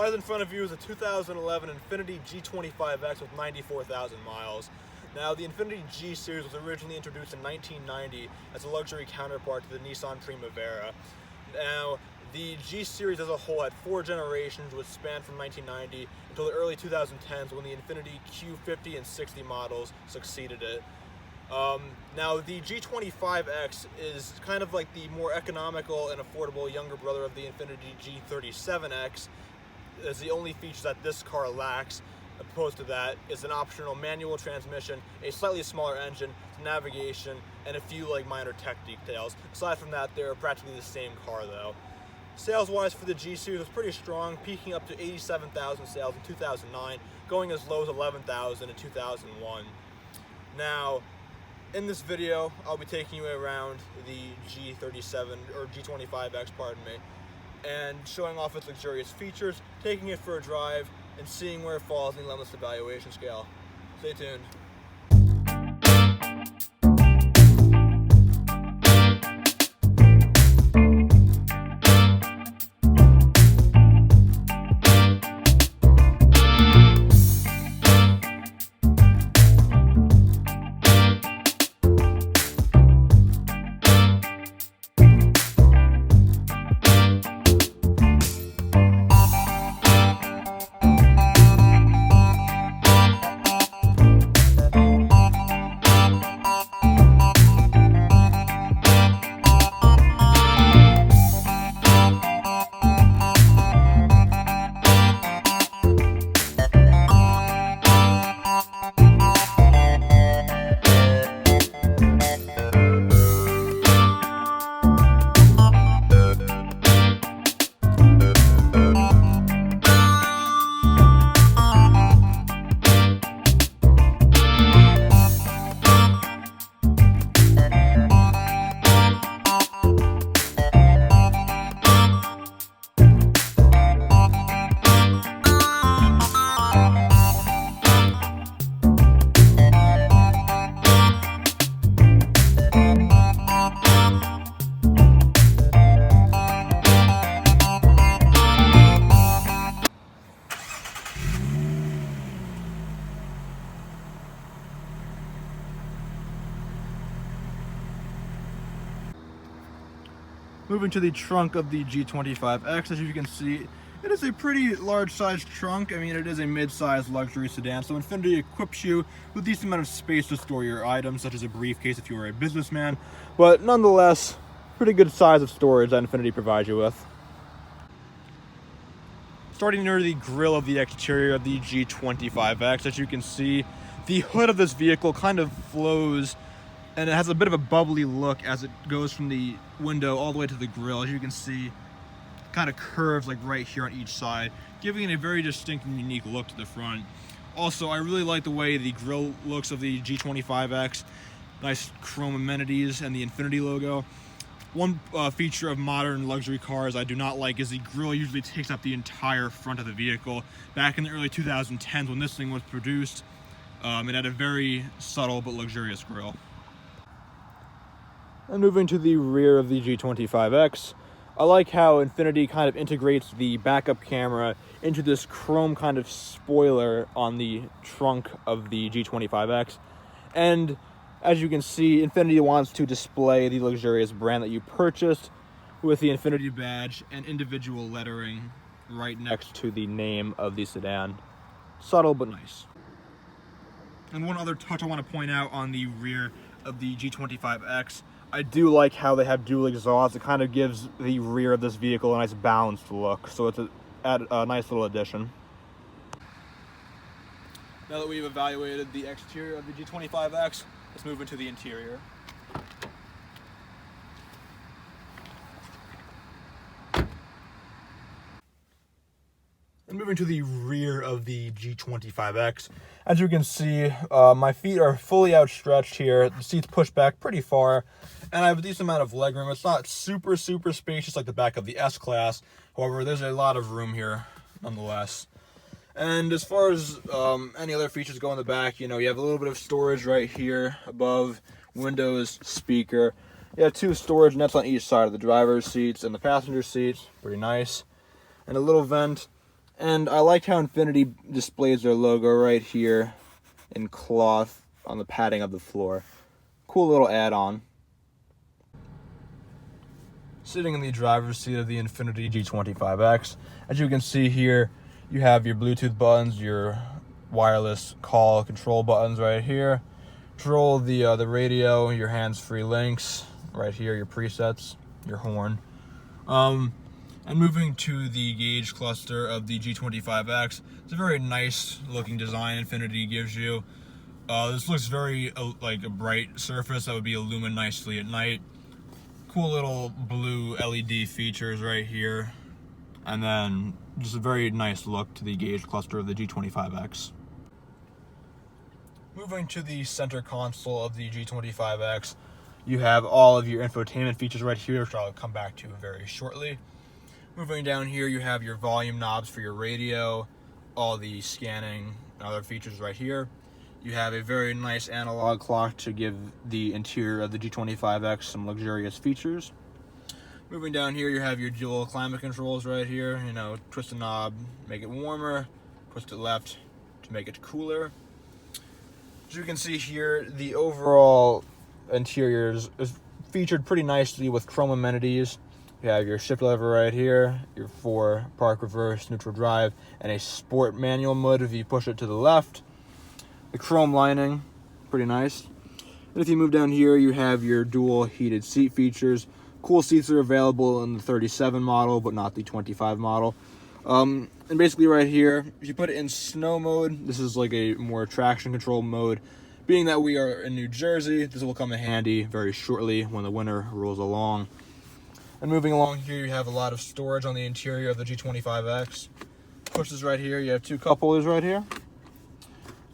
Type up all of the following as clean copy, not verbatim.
lies in front of you is a 2011 Infiniti G25x with 94,000 miles. Now, the Infiniti G series was originally introduced in 1990 as a luxury counterpart to the Nissan Primavera. Now, the G series as a whole had 4 generations, which spanned from 1990 until the early 2010s when the Infiniti Q50 and 60 models succeeded it. Now, the G25X is kind of like the more economical and affordable younger brother of the Infiniti G37X. As the only features that this car lacks, opposed to that, is an optional manual transmission, a slightly smaller engine, navigation, and a few minor tech details. Aside from that, they're practically the same car though. Sales-wise for the G series was pretty strong, peaking up to 87,000 sales in 2009, going as low as 11,000 in 2001. Now, in this video, I'll be taking you around the G37 or G25X, pardon me, and showing off its luxurious features, taking it for a drive, and seeing where it falls in the Relentless evaluation scale. Stay tuned. Moving to the trunk of the G25X, as you can see, it is a pretty large-sized trunk. I mean, it is a mid-sized luxury sedan, so Infiniti equips you with a decent amount of space to store your items, such as a briefcase if you are a businessman, but nonetheless, pretty good size of storage that Infiniti provides you with. Starting near the grille of the exterior of the G25X, as you can see, the hood of this vehicle kind of flows, and it has a bit of a bubbly look as it goes from the window all the way to the grille. As you can see, it kind of curves right here on each side, giving it a very distinct and unique look to the front. Also, I really like the way the grille looks of the G25X. Nice chrome amenities and the Infiniti logo. One feature of modern luxury cars I do not like is the grille usually takes up the entire front of the vehicle. Back in the early 2010s when this thing was produced, it had a very subtle but luxurious grille. And moving to the rear of the G25X, I like how Infiniti kind of integrates the backup camera into this chrome kind of spoiler on the trunk of the G25X. And as you can see, Infiniti wants to display the luxurious brand that you purchased with the Infiniti badge and individual lettering right next to the name of the sedan. Subtle but nice. And one other touch I want to point out on the rear of the G25X, I do like how they have dual exhaust. It kind of gives the rear of this vehicle a nice balanced look, so it's a nice little addition. Now that we've evaluated the exterior of the G25X, let's move into the interior. And moving to the rear of the G25X, as you can see, my feet are fully outstretched here. The seat's pushed back pretty far, and I have a decent amount of legroom. It's not super spacious like the back of the S-Class. However, there's a lot of room here nonetheless. And as far as any other features go in the back, you have a little bit of storage right here above, windows, speaker. You have 2 storage nets on each side of the driver's seats and the passenger seats. Pretty nice. And a little vent And I like how Infiniti displays their logo right here in cloth on the padding of the floor. Cool little add-on. Sitting in the driver's seat of the Infiniti G25x, as you can see here, you have your Bluetooth buttons, your wireless call control buttons right here. Control the radio, your hands-free links right here, your presets, your horn. And moving to the gauge cluster of the G25x, it's a very nice looking design Infiniti gives you. This looks very like a bright surface that would be illuminated nicely at night. Cool little blue LED features right here. And then just a very nice look to the gauge cluster of the G25x. Moving to the center console of the G25x, you have all of your infotainment features right here, which I'll come back to very shortly. Moving down here, you have your volume knobs for your radio, all the scanning and other features right here. You have a very nice analog clock to give the interior of the G25x some luxurious features. Moving down here, you have your dual climate controls right here. You know, twist the knob, make it warmer, twist it left to make it cooler. As you can see here, the overall interior is featured pretty nicely with chrome amenities. You have your shift lever right here, your 4 park, reverse, neutral drive, and a sport manual mode if you push it to the left. The chrome lining, pretty nice. And if you move down here, you have your dual heated seat features. Cool seats are available in the 37 model, but not the 25 model. And basically right here, if you put it in snow mode, this is like a more traction control mode. Being that we are in New Jersey, this will come in handy very shortly when the winter rolls along. And moving along here, you have a lot of storage on the interior of the G25x. Push this right here, you have 2 cup holders right here.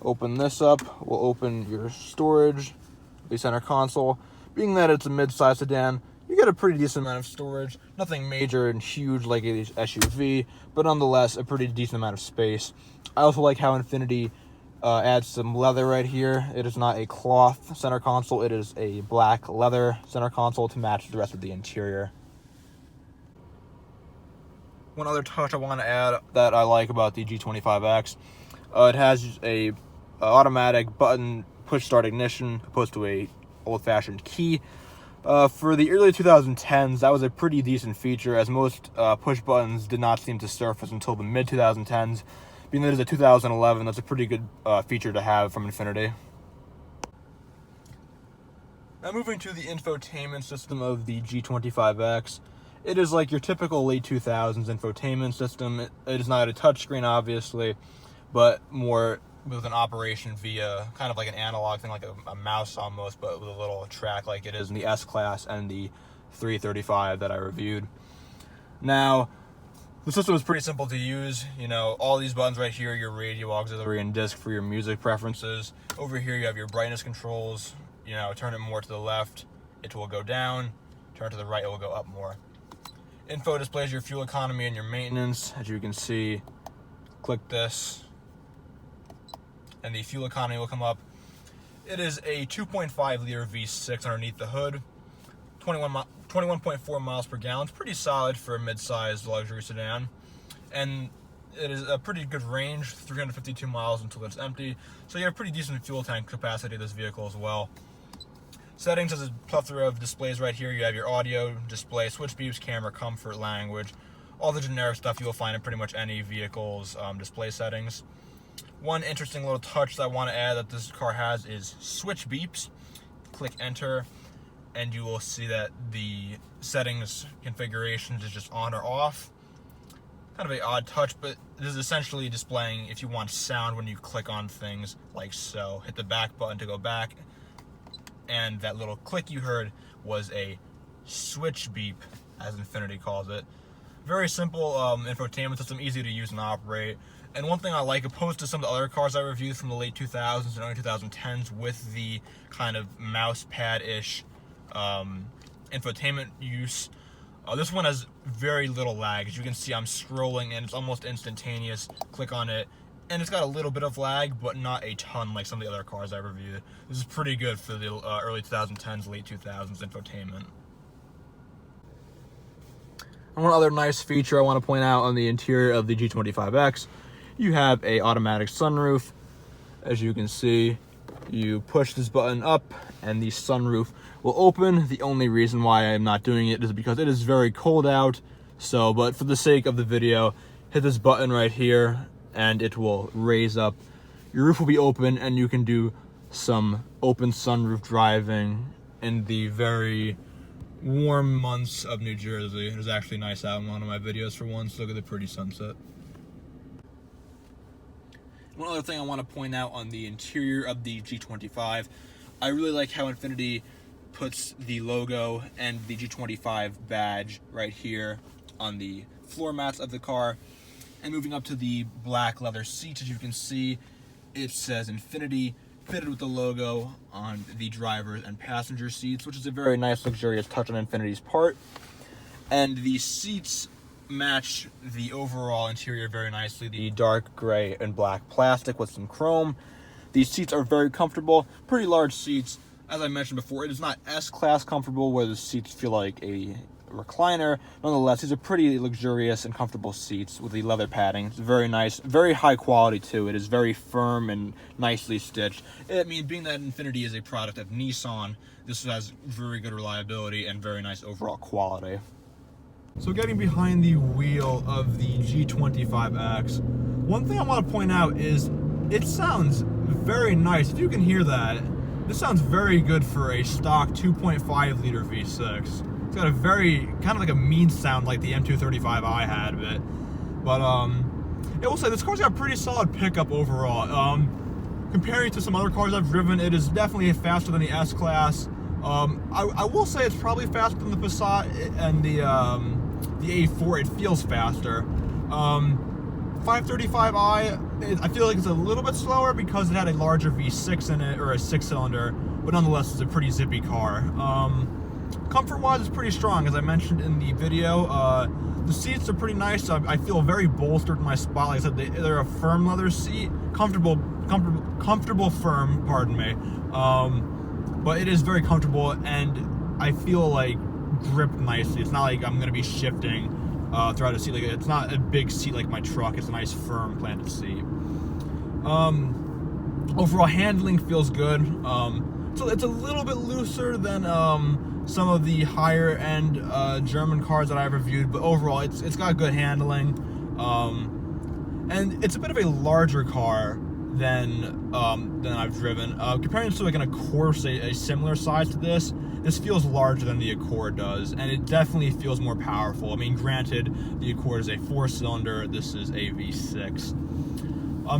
Open this up, we'll open your storage, the center console. Being that it's a mid-size sedan, you get a pretty decent amount of storage. Nothing major and huge like a SUV, but nonetheless a pretty decent amount of space. I also like how Infiniti adds some leather right here. It is not a cloth center console, it is a black leather center console to match the rest of the interior. One other touch I want to add that I like about the G25x, it has a automatic button push start ignition opposed to a old-fashioned key. For the early 2010s, that was a pretty decent feature, as most push buttons did not seem to surface until the mid-2010s. Being that it is a 2011, that's a pretty good feature to have from Infiniti. Now moving to the infotainment system of the G25x, it is like your typical late 2000s infotainment system. It is not a touchscreen, obviously, but more with an operation via kind of like an analog thing, like a mouse almost, but with a little track like it is in the S-Class and the 335 that I reviewed. Now, the system is pretty simple to use. You know, all these buttons right here, your radio, auxiliary, and disc for your music preferences. Over here you have your brightness controls. You know, turn it more to the left, it will go down. Turn to the right, it will go up more. Info displays your fuel economy and your maintenance. As you can see, click this, and the fuel economy will come up. It is a 2.5 liter V6 underneath the hood, 21.4 miles per gallon. It's pretty solid for a mid-sized luxury sedan, and it is a pretty good range, 352 miles until it's empty, so you have pretty decent fuel tank capacity of this vehicle as well. Settings has a plethora of displays right here. You have your audio display, switch beeps, camera, comfort, language, all the generic stuff you will find in pretty much any vehicle's display settings. One interesting little touch that I want to add that this car has is switch beeps. Click enter, and you will see that the settings configurations is just on or off. Kind of an odd touch, but this is essentially displaying if you want sound when you click on things, like so. Hit the back button to go back, and that little click you heard was a switch beep, as Infiniti calls it. Very simple infotainment system, easy to use and operate. And one thing I like, opposed to some of the other cars I reviewed from the late 2000s and early 2010s with the kind of mouse pad-ish infotainment use, this one has very little lag. As you can see, I'm scrolling and it's almost instantaneous. Click on it, and it's got a little bit of lag, but not a ton like some of the other cars I reviewed. This is pretty good for the early 2010s, late 2000s infotainment. One other nice feature I want to point out on the interior of the G25X, you have a automatic sunroof. As you can see, you push this button up and the sunroof will open. The only reason why I'm not doing it is because it is very cold out. So, but for the sake of the video, hit this button right here and it will raise up. Your roof will be open and you can do some open sunroof driving in the very warm months of New Jersey. It was actually nice out in one of my videos for once. Look at the pretty sunset. One other thing I want to point out on the interior of the G25, I really like how Infiniti puts the logo and the G25 badge right here on the floor mats of the car. And moving up to the black leather seats, as you can see, it says Infiniti fitted with the logo on the driver's and passenger seats, which is a very nice luxurious touch on Infiniti's part. And the seats match the overall interior very nicely. The dark gray and black plastic with some chrome. These seats are very comfortable, pretty large seats. As I mentioned before, it is not S-Class comfortable where the seats feel like a recliner. Nonetheless, these are pretty luxurious and comfortable seats with the leather padding. It's very nice, very high quality too. It is very firm and nicely stitched. I mean, being that Infiniti is a product of Nissan, this has very good reliability and very nice overall quality. So getting behind the wheel of the G25X, one thing I want to point out is it sounds very nice. If you can hear that, this sounds very good for a stock 2.5 liter V6. It's got a very, kind of like a mean sound like the M235i had a bit. But, I will say this car's got a pretty solid pickup overall. Comparing to some other cars I've driven, it is definitely faster than the S-Class. I will say it's probably faster than the Passat and the A4. It feels faster. 535i, I feel like it's a little bit slower because it had a larger V6 in it, or a 6-cylinder, but nonetheless it's a pretty zippy car. Comfort-wise, it's pretty strong. As I mentioned in the video, the seats are pretty nice. I feel very bolstered in my spot. Like I said, they're a firm leather seat, comfortable firm, pardon me. But it is very comfortable, and I feel like gripped nicely. It's not like I'm gonna be shifting throughout a seat. Like, it's not a big seat like my truck. It's a nice firm planted seat. Overall handling feels good. So it's a little bit looser than some of the higher end German cars that I've reviewed, but overall it's got good handling. And it's a bit of a larger car than I've driven. Comparing it to like an Accord, say a similar size to this feels larger than the Accord does, and it definitely feels more powerful. I mean, granted, the Accord is a 4-cylinder, this is a V6.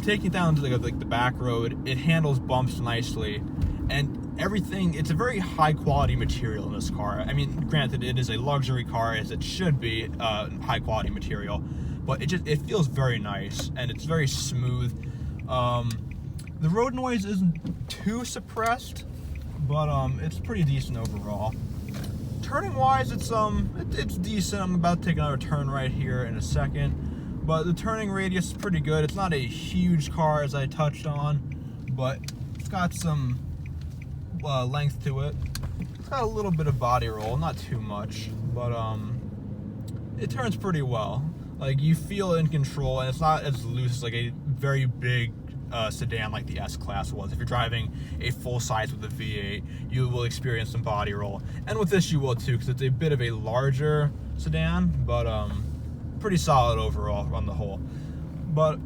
Taking it down to like the back road, it handles bumps nicely, and everything, it's a very high quality material in this car. I mean, granted, it is a luxury car, as it should be, high quality material, but it feels very nice, and it's very smooth. The road noise isn't too suppressed, but it's pretty decent overall. Turning wise, it's decent. I'm about to take another turn right here in a second, but the turning radius is pretty good. It's not a huge car, as I touched on, but it's got some length to it. It's got a little bit of body roll, not too much, but it turns pretty well. Like, you feel in control, and it's not as loose as like a very big sedan like the S-Class was. If you're driving a full size with a V8, you will experience some body roll, and with this you will too, because it's a bit of a larger sedan, but pretty solid overall on the whole. But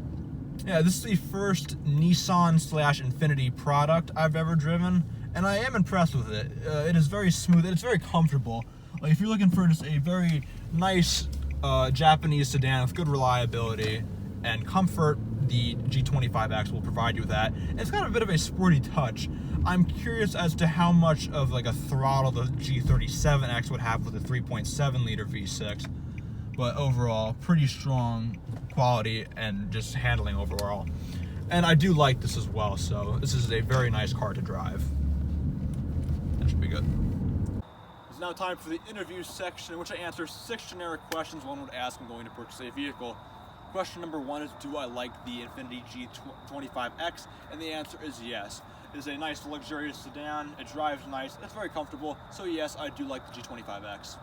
yeah, this is the first Nissan/Infiniti product I've ever driven, and I am impressed with it. It is very smooth, it's very comfortable. Like, if you're looking for just a very nice Japanese sedan with good reliability and comfort, the G25X will provide you with that. And it's got a bit of a sporty touch. I'm curious as to how much of like a throttle the G37X would have with a 3.7 liter V6, but overall pretty strong quality and just handling overall. And I do like this as well, so this is a very nice car to drive. That should be good. It's now time for the interview section, in which I answer 6 generic questions one would ask when going to purchase a vehicle. Question number 1 is, do I like the Infiniti G25X? And the answer is yes. It is a nice luxurious sedan, it drives nice, it's very comfortable, so yes, I do like the G25X.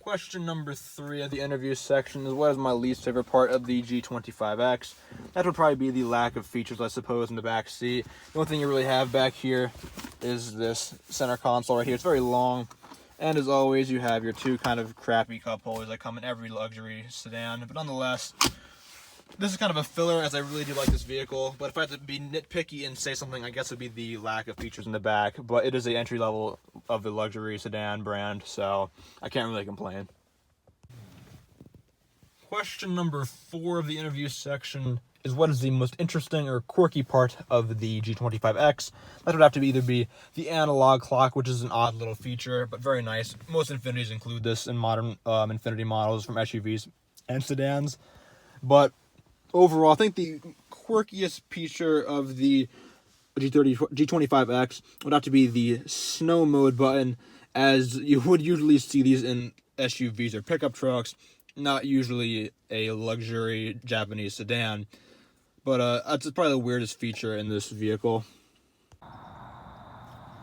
Question number 3 of the interview section is what is my least favorite part of the G25X? That would probably be the lack of features, I suppose, in the back seat. The only thing you really have back here is this center console right here. It's very long, and as always, you have your 2 kind of crappy cup holders that come in every luxury sedan. But nonetheless, this is kind of a filler, as I really do like this vehicle. But if I had to be nitpicky and say something, I guess it would be the lack of features in the back. But it is the entry level of the luxury sedan brand, so I can't really complain. Question number 4 of the interview section is what is the most interesting or quirky part of the G25X? That would have to either be the analog clock, which is an odd little feature, but very nice. Most Infinitis include this in modern Infiniti models from SUVs and sedans. But overall, I think the quirkiest feature of the G25X would have to be the snow mode button, as you would usually see these in SUVs or pickup trucks, not usually a luxury Japanese sedan. But that's probably the weirdest feature in this vehicle.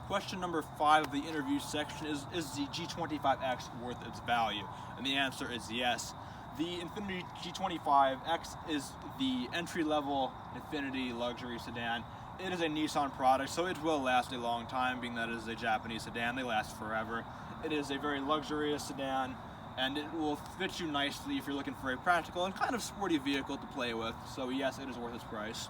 Question number 5 of the interview section is the G25X worth its value? And the answer is yes. The Infiniti G25X is the entry-level Infiniti luxury sedan. It is a Nissan product, so it will last a long time, being that it is a Japanese sedan. They last forever. It is a very luxurious sedan, and it will fit you nicely if you're looking for a practical and kind of sporty vehicle to play with. So yes, it is worth its price.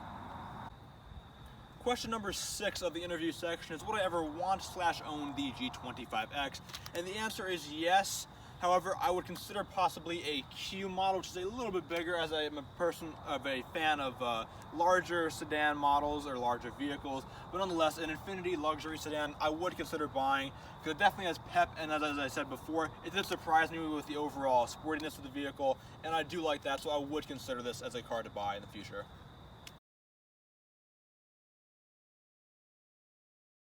Question number 6 of the interview section is would I ever want/own the G25X? And the answer is yes. However, I would consider possibly a Q model, which is a little bit bigger, as I am a fan of larger sedan models or larger vehicles. But nonetheless, an Infiniti luxury sedan I would consider buying, because it definitely has pep, and as I said before, it did surprise me with the overall sportiness of the vehicle, and I do like that, so I would consider this as a car to buy in the future.